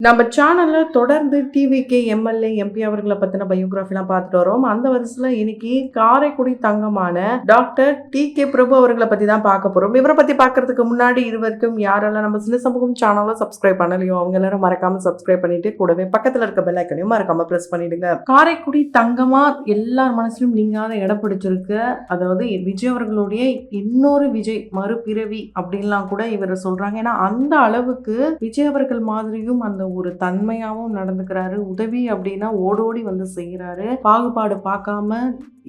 நம்ம சேனல்ல தொடர்ந்து டிவிகே, எம்எல்ஏ, எம்பி அவர்கள பத்தின பயோகிராஃபிலாம் பார்த்துட்டு வரோம். அந்த வரிசையில இன்னைக்கு காரைக்குடி தங்கமான டாக்டர் டி.கே. பிரபு அவர்கள பத்தி தான் பார்க்க போறோம். இவர பத்தி பார்க்கறதுக்கு முன்னாடி இதுவரைக்கும் யாரெல்லாம் நம்ம சின்ன சமூகம் சேனல சப்ஸ்கிரைப் பண்ணலையோ அவங்க எல்லாரும் மறக்காம சப்ஸ்கிரைப் பண்ணிட்டு கூடவே பக்கத்துல இருக்க பெல் ஐக்கனையும் மறக்காம பிரஸ் பண்ணிடுங்க. காரைக்குடி தங்கமா எல்லார் மனசுலயும் நீங்காத இடம் பிடிச்சிருக்கு. அதாவது விஜய் அவர்களுடைய இன்னொரு விஜய் மறுபிறவி அப்படின்லாம் கூட இவர் சொல்றாங்க. ஏன்னா அந்த அளவுக்கு விஜய் அவர்கள் மாதிரியும் அந்த ஒரு தன்மையாவும் நடந்துக்கிறாரு. உதவி அப்படின்னா ஓடோடி வந்து செய்யறாரு. பாகுபாடு பார்க்காம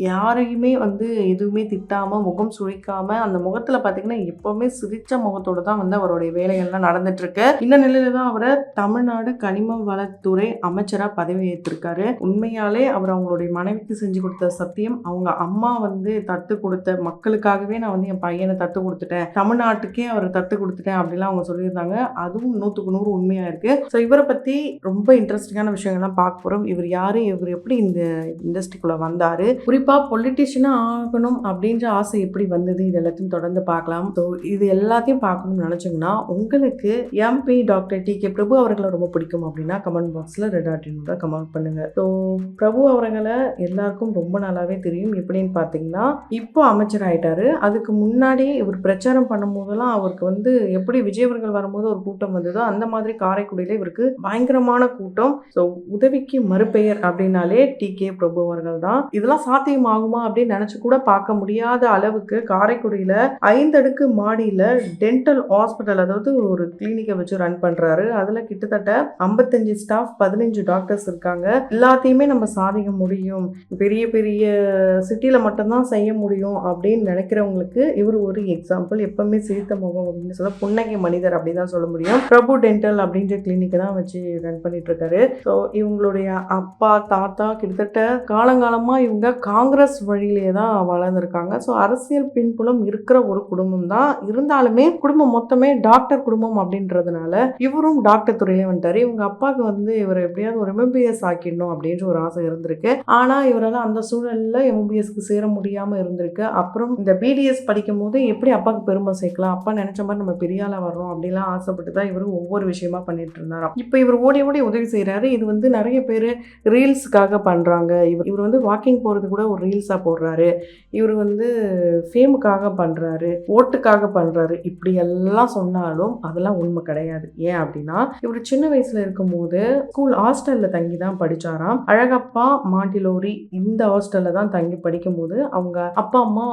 யாரையுமே வந்து எதுவுமே திட்டாம முகம் சுழிக்காம அந்த முகத்துல பாத்தீங்கன்னா எப்பவுமே சிரிச்ச முகத்தோட தான் வந்து அவருடைய வேலைகள்லாம் நடந்துட்டு இருக்கு. இந்த நிலையில தான் அவரை தமிழ்நாடு கனிம வளத்துறை அமைச்சரா பதவி ஏற்றிருக்காரு. உண்மையாலே அவர் அவங்களுடைய மனைவிக்கு செஞ்சு கொடுத்த சத்தியம், அவங்க அம்மா வந்து தத்து கொடுத்த மக்களுக்காகவே நான் வந்து என் பையனை தத்து கொடுத்துட்டேன், தமிழ்நாட்டுக்கே அவர் தத்து கொடுத்துட்டேன் அப்படிலாம் அவங்க சொல்லியிருந்தாங்க. அதுவும் 100க்கு 100 உண்மையா இருக்கு. ஸோ இவரை பத்தி ரொம்ப இன்ட்ரெஸ்டிங்கான விஷயங்கள்லாம் பார்க்க போறோம். இவர் யாரு, இவர் எப்படி இந்த இண்டஸ்ட்ரிக்குள்ள வந்தாரு, குறிப்பா பொலிட்டிஷியனா ஆகணும் அப்படின்ற ஆசை எப்படி வந்தது, இது எல்லாத்தையும் தொடர்ந்து பார்க்கலாம். ஸோ இது எல்லாத்தையும் பார்க்கணும்னு நினைச்சீங்கன்னா உங்களுக்கு எம்பி டாக்டர் டி.கே. பிரபு அவர்களை ரொம்ப பிடிக்கும் அப்படின்னா கமெண்ட் பாக்ஸ்ல ரெட் ஆர்டினோட கமெண்ட் பண்ணுங்க. ஸோ பிரபு அவர்களை எல்லாருக்கும் ரொம்ப நல்லாவே தெரியும். எப்படின்னு பார்த்தீங்கன்னா இப்போ அமைச்சர் ஆயிட்டாரு. அதுக்கு முன்னாடி இவர் பிரச்சாரம் பண்ணும் போதெல்லாம் அவருக்கு வந்து எப்படி விஜய் அவர்கள் வரும்போது ஒரு கூட்டம் வந்ததோ அந்த மாதிரி காரைக்குடியில இவருக்கு பயங்கரமான கூட்டம். ஸோ உதவிக்கு மறுபெயர் அப்படின்னாலே டி.கே. பிரபு அவர்கள் தான். இதெல்லாம் சாத்தியம் ஆகுமா அப்படின்னு நினைச்சு கூட பார்க்க முடியாத அளவுக்கு காரைக்குடியில 5 அடுக்கு மாடியில டென்டல் ஹாஸ்பிட்டல், அதாவது ஒரு கிளினிக்கை வச்சு ரன் பண்றாரு. அதுல கிட்டத்தட்ட 55 ஸ்டாஃப், 15 டாக்டர்ஸ் இருக்காங்க. எல்லாத்தையுமே நம்ம சாதிக்க முடியும், பெரிய பெரிய சிட்டில மட்டும்தான் செய்ய முடியும் அப்படின்னு நினைக்கிறவங்களுக்கு இவர் ஒரு எக்ஸாம்பிள். எப்பவுமே சிரித்த முகம் அப்படின்னு சொல்ல புன்னகை மனிதர் அப்படின்னு தான் சொல்ல முடியும். பிரபு டென்டல் அப்படின்ற கிளினிக்கை தான் வச்சு ரன் பண்ணிட்டு இருக்காரு. ஸோ இவங்களுடைய அப்பா தாத்தா கிட்டத்தட்ட காலங்காலமா இவங்க காங்கிரஸ் வழியிலே தான் வளர்ந்துருக்காங்க. ஸோ அரசியல் பின்புலம் இருக்கிற ஒரு குடும்பம் தான். இருந்தாலுமே குடும்பம் மொத்தமே டாக்டர் குடும்பம் அப்படின்றதுனால இவரும் டாக்டர் துறையிலே வந்துட்டாரு. இவங்க அப்பாவுக்கு வந்து இவர் எப்படியாவது ஒரு எம்பிபிஎஸ் ஆக்கிடணும் அப்படின்ற ஒரு ஆசை இருந்திருக்கு. ஆனா இவரால் அந்த சூழல்ல எம்பிபிஎஸ்க்கு சேர முடியாம இருந்திருக்கு. அப்புறம் இந்த பிடிஎஸ் படிக்கும் போது எப்படி அப்பாவுக்கு பெருமை சேர்க்கலாம், அப்பா நினைச்ச மாதிரி நம்ம பெரிய ஆளா வரணும் அப்படிலாம் ஆசைப்பட்டு தான் இவர் ஒவ்வொரு விஷயமா பண்ணிட்டு இருந்தாராம். இப்போ இவர் ஓடி ஓடி உதவி செய்யறாரு. இது வந்து நிறைய பேர் ரீல்ஸுக்காக பண்றாங்க. இவர் வந்து வாக்கிங் போறது கூட ஒரு ரீல்ஸா போடுறாரு. இவர் வந்து ஃபேமுக்காக பண்றாரு, ஓட்டுக்காக பண்றாரு. இப்படி எல்லாம் சொன்னாலும் அதெல்லாம் உண்மை கிடையாது. ஏன் அப்படின்னா இவர் சின்ன வயசுல இருக்கும்போது ஸ்கூல் ஹாஸ்டல்ல தங்கி தான் படிச்சாராம். அழகப்பா மாண்டிலோரி இந்த ஹாஸ்டல்ல தான் தங்கி படிக்கும் போது அவங்க அப்பா அம்மா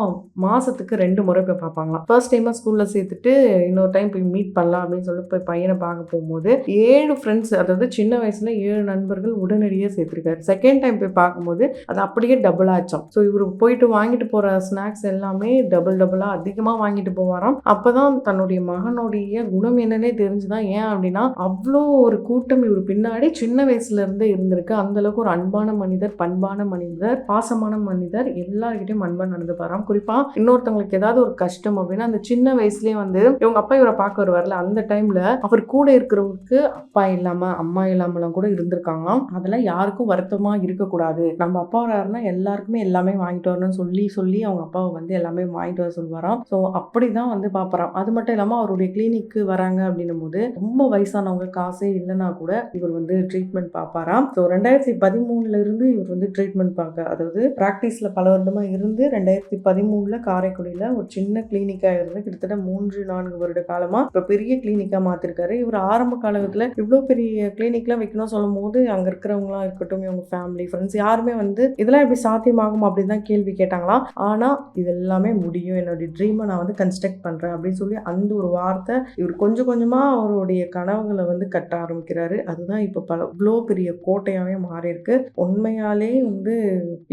மாசத்துக்கு 2 முறை போய் பார்ப்பாங்களாம். ஃபர்ஸ்ட் டைமா ஸ்கூல்ல சேர்த்துட்டு இன்னொரு டைம் போய் மீட் பண்ணலாம் அப்படின்னு சொல்லி போய் பையனை பார்க்க போகும்போது 7 ஃப்ரெண்ட்ஸ், அதாவது சின்ன வயசுல 7 நண்பர்கள் உடனடியே சேர்த்திருக்காரு. செகண்ட் டைம் போய் பார்க்கும்போது அது அப்படியே டபுள் ஆச்சாம். ஸோ இவர் போயிட்டு வாங்கிட்டு போற ஸ்நாக்ஸ் எல்லாமே டபுளா அதிகமா வாங்கிட்டு போவாராம். அப்பதான் தன்னுடைய மகனுடைய குணம் என்னன்னே தெரிஞ்சுதான். ஏன் அப்படின்னா அவ்வளோ ஒரு கூட்டம் இவர் பின்னாடி சின்ன வயசுல இருந்தே இருந்திருக்கு. அந்த அளவுக்கு ஒரு அன்பான மனிதர், பண்பான மனிதர், பாசமான மனிதர், எல்லார்கிட்டையும் அன்பா நடந்து பாராம். குறிப்பா இன்னொருத்தவங்களுக்கு ஏதாவது ஒரு கஷ்டம் அப்படின்னா அந்த சின்ன வயசுலயே வந்து இவங்க அப்பா இவரை பார்க்க வருவார்ல, அந்த டைம்ல அவர் கூட இருக்கிறவங்களுக்கு அப்பா இல்லாம அம்மா இல்லாமலாம் கூட இருந்திருக்காங்களாம். அதெல்லாம் யாருக்கும் வருத்தமா இருக்கக்கூடாது, நம்ம அப்பா வராருன்னா எல்லாருக்குமே எல்லாமே வாங்கிட்டு வரணும்னு சொல்லி அவங்க அப்பாவை வந்து எல்லாமே வாங்கிட்டு வர சொல்வாராம். ஸோ அப்படிதான் வந்து பார்ப்பறாம். அது மட்டும் இல்லாமல் அவருடைய கிளினிக்கு வராங்க அப்படின்னும் போது ரொம்ப வயசானவங்க காசே இல்லைன்னா கூட இவர் வந்து ட்ரீட்மெண்ட் பார்ப்பாராம். ஸோ 2013 இருந்து இவர் வந்து ட்ரீட்மெண்ட் பார்க்க, அதாவது ப்ராக்டிஸில் பல வருடமா இருந்து 2013 காரைக்குடியில் ஒரு சின்ன கிளினிக்காக இருந்து கிட்டத்தட்ட 3-4 வருட காலமா இப்போ பெரிய கிளினிக்காக மாற்றிருக்காரு. இவர் ஆரம்ப காலகட்டத்தில் இவ்வளோ பெரிய கிளினிக்லாம் வைக்கணும்னு சொல்லும் போது அங்கே இருக்கிறவங்களாம் இருக்கட்டும், இவங்க ஃபேமிலி ஃப்ரெண்ட்ஸ் யாருமே வந்து இதெல்லாம் எப்படி சாத்தியமாகும் அப்படின்னு தான் கேள்வி கேட்டாங்களாம். ஆனால் இது எல்லாமே முடியும், என்னுடைய ட்ரீமை நான் வந்து கன்ஸ்ட்ரக்ட் பண்ணுறேன் அப்படின்னு சொல்லி அந்த ஒரு வார்த்தை இவர் கொஞ்சம் கொஞ்சமாக அவருடைய கனவுகளை வந்து கட்ட ஆரம்பிக்கிறாரு. அதுதான் இப்போ இவ்வளோ பெரிய கோட்டையாகவே மாறி இருக்கு. உண்மையாலே வந்து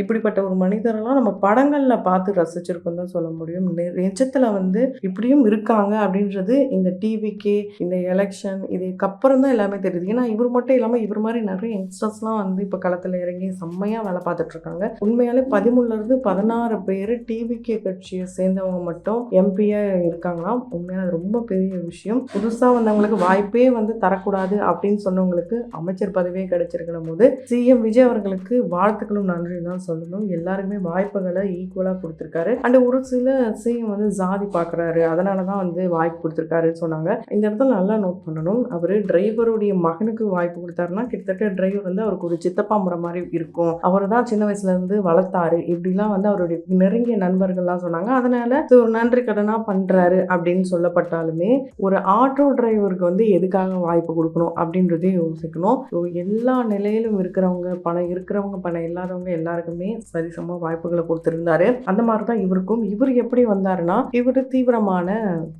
இப்படிப்பட்ட ஒரு மனிதரெல்லாம் நம்ம படங்களில் பார்த்து ரசிச்சிருக்கோம் தான் சொல்ல முடியும். நிஜத்தில் வந்து இப்படியும் இருக்காங்க அப்படின்றது இந்த டிவிக்கே, இந்த எலெக்ஷன் இதுக்கப்புறம் தான் எல்லாமே தெரியுது. ஏன்னா இவர் மட்டும் இல்லாமல் இவர் மாதிரி நிறைய யங்ஸ்டர்ஸ்லாம் வந்து இப்போ களத்தில் இறங்கி செம்மையாக வேலை பார்த்துட்டு இருக்காங்க. உண்மையாலே 13லேருந்து 16 பேர் டிவிகே கட்சியை சேர்ந்தவங்க மட்டும் எம்பியா இருக்காங்களாம். உண்மையாக அது ரொம்ப பெரிய விஷயம். புதுசாக வந்தவங்களுக்கு வாய்ப்பே தரக்கூடாது அப்படின்னு சொன்னவங்களுக்கு அமைச்சர் பதவியே கிடைச்சிருக்கணும் போது சிஎம் விஜய் அவர்களுக்கு வாழ்த்துக்களும் நன்றி தான் சொல்லணும். எல்லாருக்குமே வாய்ப்புகளை ஈக்குவலாக கொடுத்துருக்காரு. அண்ட் ஒரு சில சிஎம் ஜாதி பார்க்குறாரு, அதனால தான் வாய்ப்பு கொடுத்துருக்காருன்னு சொன்னாங்க. இந்த இடத்துல நல்லா நோட் பண்ணணும். அவர் டிரைவருடைய மகனுக்கு வாய்ப்பு கொடுத்தாருன்னா கிட்டத்தட்ட டிரைவர் அவருக்கு ஒரு சித்தப்பா முறை மாதிரி இருக்கும். அவர் தான் சின்ன வயசுல இருந்து வளர்த்தாரு. இப்படிலாம் அவருடைய நெருங்கிய நண்பர்கள்லாம் சொன்னாங்க. அதனால நன்றி கடனா பண்றாரு அப்படின்னு சொல்லப்பட்டாலுமே ஒரு ஆட்டோ டிரைவருக்கு எதுக்காக வாய்ப்பு கொடுக்கணும் அப்படின்றதையும் யோசிக்கணும். எல்லா நிலையிலும் இருக்கிறவங்க, பணம் இருக்கிறவங்க, பணம் இல்லாதவங்க எல்லாருக்குமே சரிசம வாய்ப்புகளை கொடுத்திருந்தாரு. அந்த மாதிரி தான் இவருக்கும். இவர் எப்படி வந்தாருன்னா, இவர் தீவிரமான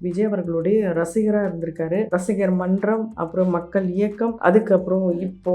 விஜய் அவர்களுடைய ரசிகரா இருந்திருக்காரு. ரசிகர் மன்றம், அப்புறம் மக்கள் இயக்கம், அதுக்கப்புறம் இப்போ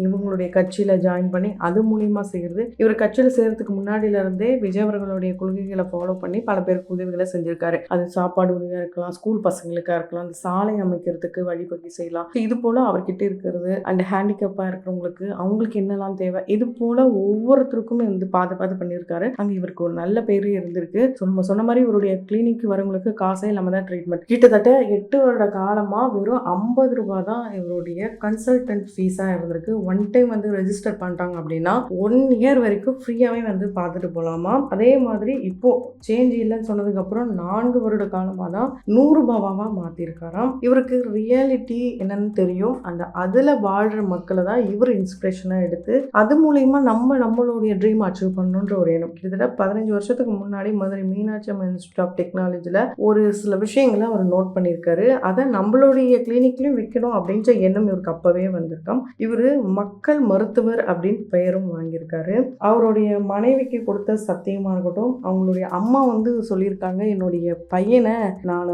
இவங்களுடைய கட்சியில ஜாயின் பண்ணி அது மூலியமா செய்யறது. இவர் கட்சியில சேர்றதுக்கு முன்னாடியில இருந்தே விஜய் அவர்களுடைய கொள்கைகளை ஃபாலோ பண்ணி பல பேருக்கு உதவிகளை செஞ்சிருக்காரு. அது சாப்பாடு உதவியா இருக்கலாம், ஸ்கூல் பசங்களுக்கா இருக்கலாம், அந்த சாலை அமைக்கிறதுக்கு வழிவகை செய்யலாம். இது போல அவர்கிட்ட இருக்கிறது அண்ட் ஹேண்டிகேப்பா இருக்கிறவங்களுக்கு அவங்களுக்கு என்னெல்லாம் தேவை, இது போல ஒவ்வொருத்தருக்குமே பாது பண்ணியிருக்காரு. அங்க இவருக்கு ஒரு நல்ல பேரு இருந்திருக்கு. நம்ம சொன்ன மாதிரி இவருடைய கிளினிக் வரவங்களுக்கு காசே இல்லாம தான் ட்ரீட்மெண்ட். கிட்டத்தட்ட 8 வருட காலமா வெறும் 50 ரூபாய் தான் இவருடைய கன்சல்டன்ட் ஃபீஸா இருந்திருக்கு. ஒன் டைம் ரெஜிஸ்டர் பண்ணிட்டாங்க அப்படின்னா 1 இயர் வரைக்கும் ஃப்ரீயாவே பார்த்துட்டு போகலாமா. அதே மாதிரி இப்போ சேஞ்ச் இல்லைன்னு சொன்னதுக்கு அப்புறம் 4 வருட காலமா தான் 100 ரூபாவா மாத்திருக்காராம். இவருக்கு ரியாலிட்டி என்னன்னு தெரியும். அந்த அதுல வாழ்ற மக்களை தான் இவர் இன்ஸ்பிரேஷனா எடுத்து அது மூலயமா நம்மளுடைய ட்ரீம் அச்சீவ் பண்ணணுன்ற ஒரு எண்ணம். கிட்டத்தட்ட 15 வருஷத்துக்கு முன்னாடி மதுரை மீனாட்சி அம்மன் இன்ஸ்டியூட் ஆஃப் டெக்னாலஜில ஒரு சில விஷயங்களை அவர் நோட் பண்ணியிருக்காரு. அதை நம்மளுடைய கிளினிக்லயும் வைக்கணும் அப்படின்ற எண்ணம் இவருக்கு அப்பவே வந்திருக்காம். இவரு மக்கள் மருத்துவர் அப்படின்னு பெயரும் வாங்கியிருக்காரு. அவருடைய மனைவிக்கு கொடுத்த சத்தியமா இருக்கட்டும், அவங்களுடைய அம்மா சொல்லியிருக்காங்க, என்னுடைய பையனை நான்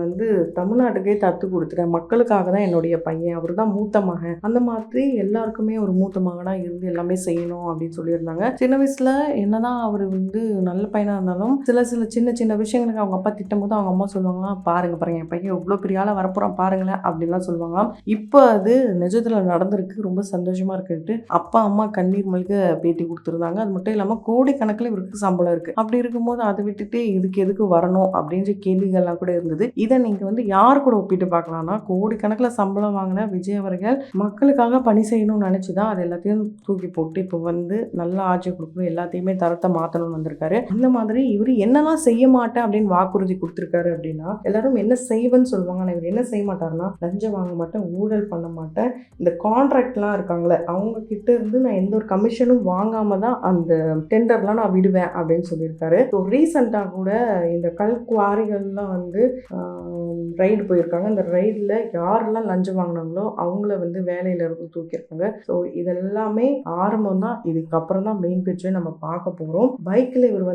தமிழ்நாட்டுக்கே தத்து கொடுத்துட்டேன், மக்களுக்காக தான் என்னுடைய பையன், அவர் தான் மூத்த மகன், அந்த மாதிரி எல்லாருக்குமே ஒரு மூத்த மகனா இருந்து எல்லாமே செய்யணும் அப்படின்னு சொல்லியிருந்தாங்க. சின்ன வயசுல என்னதான் அவர் நல்ல பையனா இருந்தாலும் சில சின்ன சின்ன விஷயங்களுக்கு அவங்க அப்பா திட்டும் போது அவங்க அம்மா சொல்லுவாங்களாம், பாருங்க என் பையன் இவ்வளவு பெரிய ஆளா வரப்போறான் பாருங்களேன் அப்படின்லாம் சொல்லுவாங்களாம். இப்போ அது நிஜத்துல நடந்திருக்கு. ரொம்ப சந்தோஷமா இருக்குன்ட்டு அப்பா அம்மா கண்ணீர் மல்க பேட்டி கொடுத்துருந்தாங்க. அது மட்டும் இல்லாமல் கோடிக்கணக்கில் இவருக்கு சம்பளம் இருக்குது. அப்படி இருக்கும்போது அதை விட்டுட்டு எதுக்கு வரணும் அப்படின்ற கேள்விகள்லாம் கூட இருந்தது. இதை நீங்கள் யார் கூட ஒப்பிட்டு பார்க்கலாம்னா, கோடிக்கணக்கில் சம்பளம் வாங்கின விஜய் அவர்கள் மக்களுக்காக பணி செய்யணும்னு நினச்சி தான் அது எல்லாத்தையும் தூக்கி போட்டு இப்போ நல்ல ஆட்சி கொடுக்கணும், எல்லாத்தையுமே தரத்தை மாற்றணும்னு வந்திருக்காரு. இந்த மாதிரி இவர் என்னெல்லாம் செய்ய மாட்டேன் அப்படின்னு வாக்குறுதி கொடுத்துருக்காரு அப்படின்னா, எல்லாரும் என்ன செய்வேன்னு சொல்லுவாங்க. ஆனால் இவர் என்ன செய்ய மாட்டாருன்னா, லஞ்சம் வாங்க மாட்டேன், ஊழல் பண்ண மாட்டேன், இந்த கான்ட்ராக்ட்லாம் இருக்காங்களே அவங்க கிட்ட இருந்து நான் எந்த ஒரு கமிஷனும் வாங்காம தான் அந்த டெண்டர்லாம் நான் விடுவேன் அப்படின்னு சொல்லியிருக்காரு. ஸோ ரீசெண்டாக கூட இந்த கல் குவாரிகள்லாம் ரைடு போயிருக்காங்க. அந்த ரைடில் யாரெல்லாம் லஞ்சம் வாங்கினாங்களோ அவங்கள வேலையில இருந்து தூக்கியிருக்காங்க. ஸோ இதெல்லாமே ஆரம்பம் தான். இதுக்கப்புறம் தான் மெயின் பிக்சர் நம்ம பார்க்க போகிறோம். பைக்கில் இவர்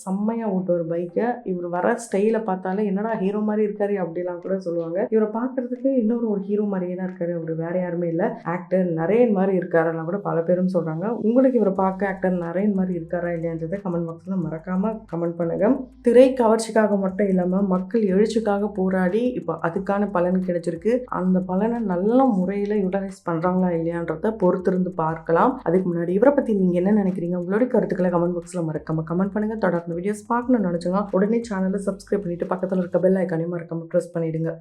செம்மையாக ஓட்டுவார் பைக்கை. இவர் வர ஸ்டைலை பார்த்தாலே என்னடா ஹீரோ மாதிரி இருக்காரு அப்படிலாம் கூட சொல்லுவாங்க. இவரை பார்க்கறதுக்கு இன்னொரு ஒரு ஹீரோ மாதிரியே தான் இருக்காரு. அவர் வேற யாருமே இல்லை, ஆக்டர் நரேன் மாதிரி இருக்காருலாம் கூட பல பேரும் சொல்றாங்க. உங்களுக்கு இவரை பார்க்க ஆக்டர் நரேன் மாதிரி இருக்காரா இல்லையான்றதை கமெண்ட் பாக்ஸ்ல மறக்காம கமெண்ட் பண்ணுங்க. திரை கவர்ச்சிக்காக மட்டும் இல்லாம மக்கள் எழுச்சிக்காக போராடி இப்போ அதுக்கான பலன் கிடைச்சிருக்கு. அந்த பலனை நல்ல முறையில யூட்டிலைஸ் பண்றாங்களா இல்லையான்றத பொறுத்திருந்து பார்க்கலாம். அதுக்கு முன்னாடி இவரை பத்தி நீங்க என்ன நினைக்கிறீங்க, உங்களுடைய கருத்துக்களை கமெண்ட் பாக்ஸ்ல மறக்காம கமெண்ட் பண்ணுங்க. தொடர்ந்து வீடியோஸ் பார்க்கணும்னு நினைச்சோங்க உடனே சேனலை சப்ஸ்கிரைப் பண்ணிட்டு பக்கத்துல இருக்க பெல் ஐக்கானையும் மறக்காம ப்ரெஸ் பண்ணிடுங்க.